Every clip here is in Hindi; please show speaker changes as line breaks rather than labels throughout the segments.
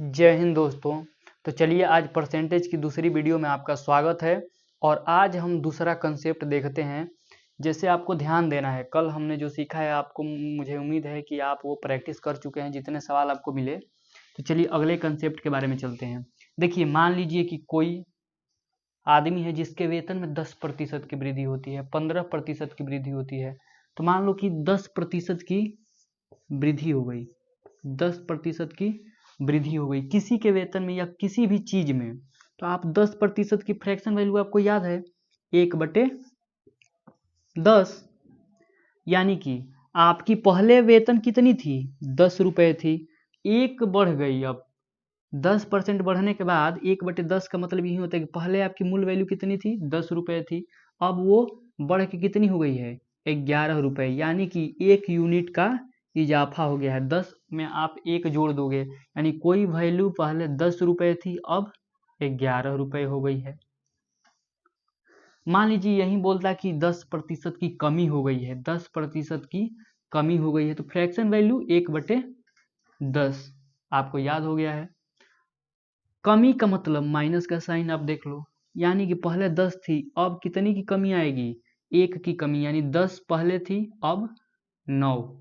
जय हिंद दोस्तों। तो चलिए आज परसेंटेज की दूसरी वीडियो में आपका स्वागत है और आज हम दूसरा कंसेप्ट देखते हैं। जैसे आपको ध्यान देना है, कल हमने जो सीखा है आपको मुझे उम्मीद है कि आप वो प्रैक्टिस कर चुके हैं जितने सवाल आपको मिले। तो चलिए अगले कंसेप्ट के बारे में चलते हैं। देखिए मान लीजिए कि कोई आदमी है जिसके वेतन में 10% की वृद्धि होती है, 15% की वृद्धि होती है। तो मान लो कि 10% की वृद्धि हो गई, 10% की वृद्धि हो गई किसी के वेतन में या किसी भी चीज में। तो आप 10% की फ्रैक्शन वैल्यू आपको याद है 1/10, यानी कि आपकी पहले वेतन कितनी थी 10 रुपए थी, एक बढ़ गई। अब 10% बढ़ने के बाद 1/10 का मतलब यही होता है कि पहले आपकी मूल वैल्यू कितनी थी 10 रुपए थी, अब वो बढ़ के कितनी हो गई है 11 रुपए, यानी कि 1 यूनिट का इजाफा हो गया है। 10 में आप 1 जोड़ दोगे, यानी कोई वैल्यू पहले 10 रुपए थी अब 11 रुपए हो गई है। मान लीजिए यही बोलता कि 10% की कमी हो गई है, 10% की कमी हो गई है, तो फ्रैक्शन वैल्यू 1/10 आपको याद हो गया है। कमी का मतलब माइनस का साइन आप देख लो, यानी कि पहले 10 थी अब कितनी की कमी आएगी 1 की कमी, यानी 10 पहले थी अब 9।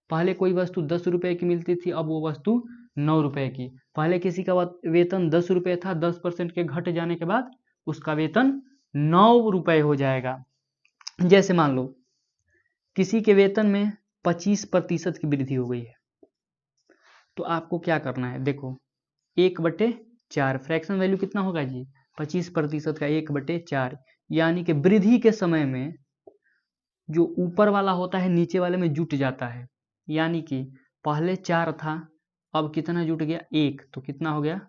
पहले कोई वस्तु 10 रुपए की मिलती थी अब वो वस्तु 9 रुपए की। पहले किसी का वेतन 10 रुपए था, 10% के घट जाने के बाद उसका वेतन 9 रुपए हो जाएगा। जैसे मान लो किसी के वेतन में 25% की वृद्धि हो गई है, तो आपको क्या करना है, देखो 1/4 फ्रैक्शन वैल्यू कितना होगा जी 25% का 1/4, यानी कि वृद्धि के समय में जो ऊपर वाला होता है नीचे वाले में जुट जाता है। यानी कि पहले 4 था अब कितना जुट गया 1, तो कितना हो गया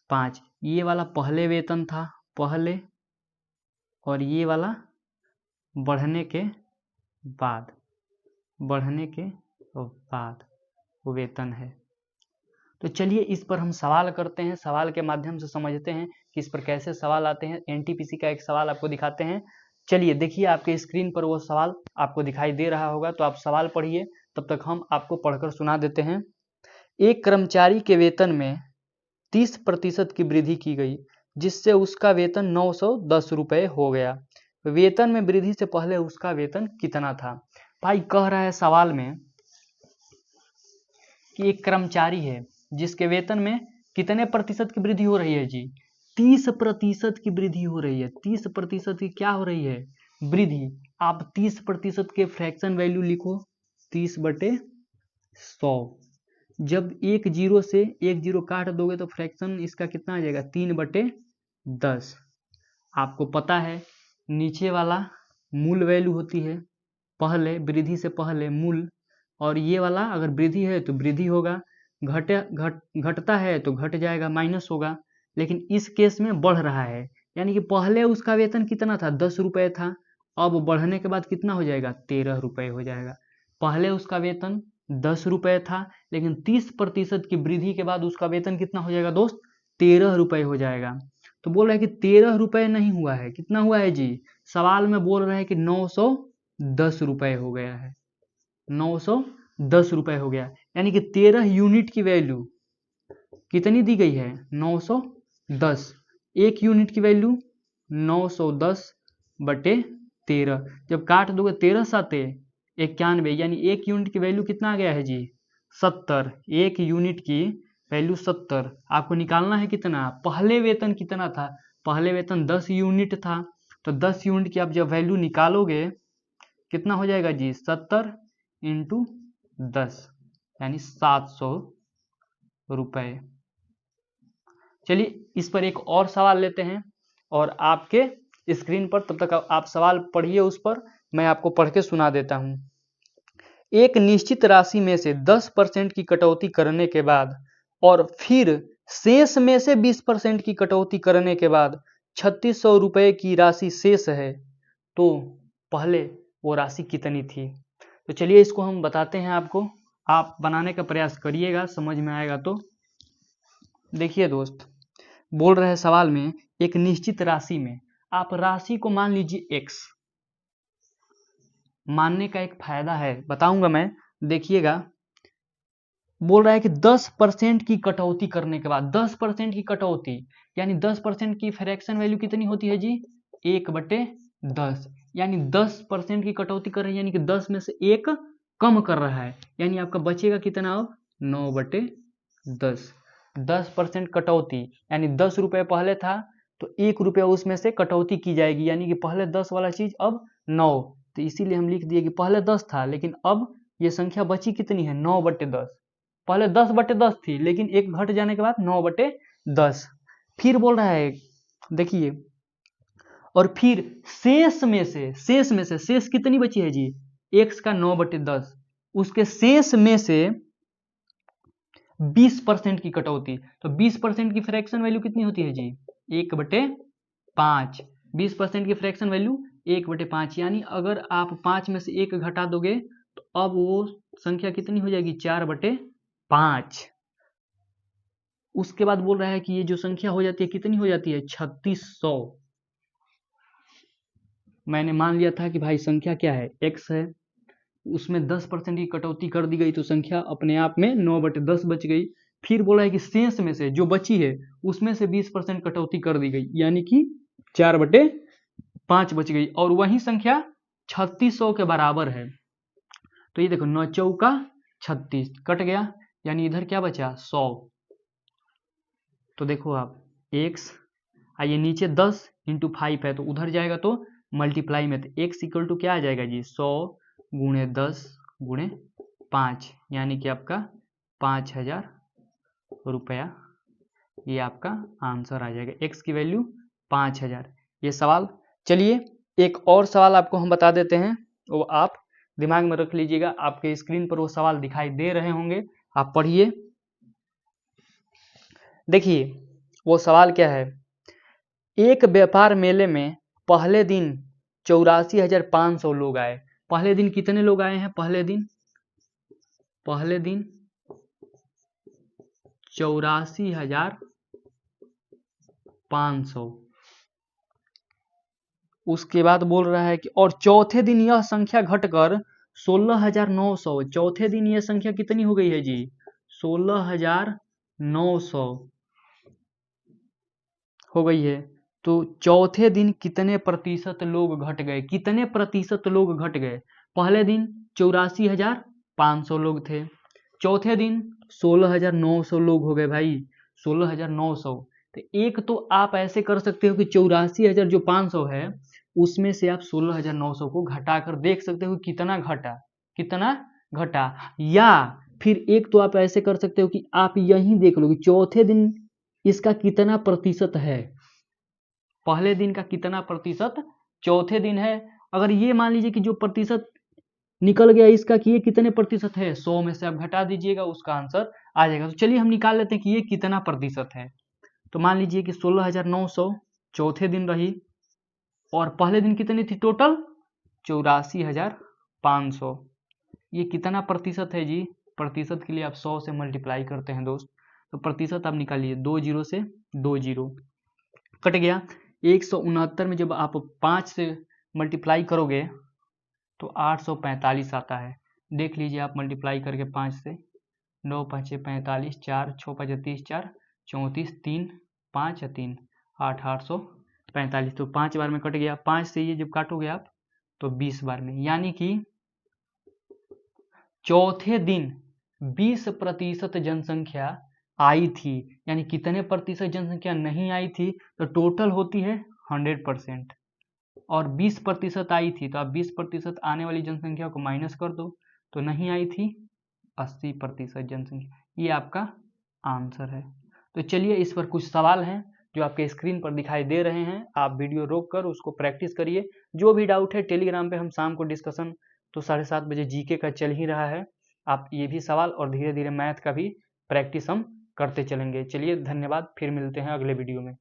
5। ये वाला पहले वेतन था पहले, और ये वाला बढ़ने के बाद, बढ़ने के बाद वो वेतन है। तो चलिए इस पर हम सवाल करते हैं, सवाल के माध्यम से समझते हैं कि इस पर कैसे सवाल आते हैं। एनटीपीसी का एक सवाल आपको दिखाते हैं। चलिए देखिए आपके स्क्रीन पर वो सवाल आपको दिखाई दे रहा होगा, तो आप सवाल पढ़िए, तब तक हम आपको पढ़कर सुना देते हैं। एक कर्मचारी के वेतन में 30% की वृद्धि की गई, जिससे उसका वेतन 910 रुपये हो गया। वेतन में वृद्धि से पहले उसका वेतन कितना था। भाई कह रहा है सवाल में कि एक कर्मचारी है जिसके वेतन में कितने प्रतिशत की वृद्धि हो रही है जी 30% की वृद्धि हो रही है। 30% की क्या हो रही है वृद्धि। आप 30% के फ्रैक्शन वैल्यू लिखो 30/100। जब एक जीरो से एक जीरो काट दोगे तो फ्रैक्शन इसका कितना आ जाएगा 3/10। आपको पता है नीचे वाला मूल वैल्यू होती है पहले, वृद्धि से पहले मूल, और ये वाला अगर वृद्धि है तो वृद्धि होगा, घटता है तो घट जाएगा, माइनस होगा। लेकिन इस केस में बढ़ रहा है, यानी कि पहले उसका वेतन कितना था 10 रुपये था, अब बढ़ने के बाद कितना हो जाएगा 13 रुपये हो जाएगा। पहले उसका वेतन 10 रुपये था, लेकिन 30% की वृद्धि के बाद उसका वेतन कितना हो जाएगा दोस्त 13 रुपये हो जाएगा। तो बोल रहा है कि 13 रुपये नहीं हुआ है, कितना हुआ है जी, सवाल में बोल रहा है कि 910 रुपये हो गया है, 910 रुपये हो गया, यानी कि 13 यूनिट की वैल्यू कितनी दी गई है 910। एक यूनिट की वैल्यू 910/13, जब काट दोगे 13 साते 91, यानी एक यूनिट की वैल्यू कितना आ गया है जी 70। एक यूनिट की वैल्यू 70। आपको निकालना है कितना, पहले वेतन कितना था, पहले वेतन 10 यूनिट था, तो 10 यूनिट की आप जब वैल्यू निकालोगे कितना हो जाएगा जी 70 × 10, यानी 700 रुपये। चलिए इस पर एक और सवाल लेते हैं और आपके स्क्रीन पर, तब तक आप सवाल पढ़िए, उस पर मैं आपको पढ़ के सुना देता हूं। एक निश्चित राशि में से 10% की कटौती करने के बाद और फिर शेष में से 20% की कटौती करने के बाद 3600 रुपये की राशि शेष है, तो पहले वो राशि कितनी थी। तो चलिए इसको हम बताते हैं आपको, आप बनाने का प्रयास करिएगा, समझ में आएगा तो। देखिए दोस्त, बोल रहे सवाल में एक निश्चित राशि में, आप राशि को मान लीजिए x। मानने का एक फायदा है, बताऊंगा मैं, देखिएगा। बोल रहा है कि 10% की कटौती करने के बाद 10% की कटौती यानी 10% की फ्रैक्शन वैल्यू कितनी होती है जी 1/10 यानी 10% की कटौती कर रही है यानी कि 10 में से 1 कम कर रहा है यानी आपका बचेगा कितना अब 9/10 10% कटौती यानी 10 रुपये पहले था तो 1 रुपया उसमें से कटौती की जाएगी यानी कि पहले 10 वाला चीज अब 9 तो इसीलिए हम लिख दिए कि पहले 10 था लेकिन अब ये संख्या बची कितनी है 9/10 पहले 10/10 थी लेकिन एक घट जाने के बाद 9/10 फिर बोल रहा है देखिए और फिर शेष में से शेष कितनी बची है जी x का 9/10 उसके शेष में से 20% की कटौती तो 20% की फ्रैक्शन वैल्यू कितनी होती है जी 1/5 20% की फ्रैक्शन वैल्यू 1/5 यानी अगर आप 5 में से 1 घटा दोगे तो अब वो संख्या कितनी हो जाएगी 4/5 उसके बाद बोल रहा है कि ये जो संख्या हो जाती है कितनी हो जाती है 3600 मैंने मान लिया था कि भाई संख्या क्या है x है उसमें 10% की कटौती कर दी गई तो संख्या अपने आप में 9/10 बच गई फिर बोला है कि शेष में से जो बची है उसमें से 20% कटौती कर दी गई यानी कि 4/5 बच गई और वही संख्या 3600 के बराबर है तो ये देखो 9 चौका 36 कट गया यानी इधर क्या बचा 100 तो देखो आप x आइए नीचे 10 × 5 है तो उधर जाएगा तो मल्टीप्लाई में तो x इक्वल टू क्या आ जाएगा जी 100 × 10 × 5 यानी कि आपका 5000 रुपया ये आपका आंसर आ जाएगा x की वैल्यू 5000 ये सवाल चलिए एक और सवाल आपको हम बता देते हैं वो आप दिमाग में रख लीजिएगा आपके स्क्रीन पर वो सवाल दिखाई दे रहे होंगे आप पढ़िए देखिए वो सवाल क्या है एक व्यापार मेले में पहले दिन 84,500 लोग आए पहले दिन कितने लोग आए हैं पहले दिन 84,500 उसके बाद बोल रहा है कि और चौथे दिन यह संख्या घटकर 16,900 चौथे दिन यह संख्या कितनी हो गई है जी 16,900 हो गई है तो चौथे दिन कितने प्रतिशत लोग घट गए कितने प्रतिशत लोग घट गए पहले दिन 84,500 लोग थे चौथे दिन 16,900 लोग हो गए भाई 16,900 तो एक तो आप ऐसे कर सकते हो कि 84,000 जो 500 है उसमें से आप 16,900 को घटाकर देख सकते हो कितना घटा या फिर एक तो आप ऐसे कर सकते हो कि आप यही देख लो कि चौथे दिन इसका कितना प्रतिशत है पहले दिन का कितना प्रतिशत चौथे दिन है अगर ये मान लीजिए कि जो प्रतिशत निकल गया इसका कि ये कितने प्रतिशत है 100 में से आप घटा दीजिएगा उसका आंसर आ जाएगा तो चलिए हम निकाल लेते हैं कि ये कितना प्रतिशत है तो मान लीजिए कि 16,900 चौथे दिन रही और पहले दिन कितनी थी टोटल 84,500 ये कितना प्रतिशत है जी प्रतिशत के लिए आप 100 से मल्टीप्लाई करते हैं दोस्त तो प्रतिशत आप निकालिए 2 जीरो से 2 जीरो कट गया 169 में जब आप 5 से मल्टीप्लाई करोगे तो 845 आता है देख लीजिए आप मल्टीप्लाई करके 5 से 9 5 45 4 6 5 30 4 34 3 5 3 8 845 तो 5 बार में कट गया 5 से ये जब काटोगे आप तो 20 बार में यानी कि चौथे दिन 20% जनसंख्या आई थी यानी कितने प्रतिशत जनसंख्या नहीं आई थी तो टोटल होती है 100% और 20% आई थी तो आप 20% आने वाली जनसंख्या को माइनस कर दो तो नहीं आई थी 80% जनसंख्या ये आपका आंसर है तो चलिए इस पर कुछ सवाल हैं जो आपके स्क्रीन पर दिखाई दे रहे हैं आप वीडियो रोक कर उसको प्रैक्टिस करिए जो भी डाउट है टेलीग्राम पे हम शाम को डिस्कशन तो 7:30 बजे जीके का चल ही रहा है आप ये भी सवाल और धीरे धीरे मैथ का भी प्रैक्टिस हम करते चलेंगे चलिए धन्यवाद फिर मिलते हैं अगले वीडियो में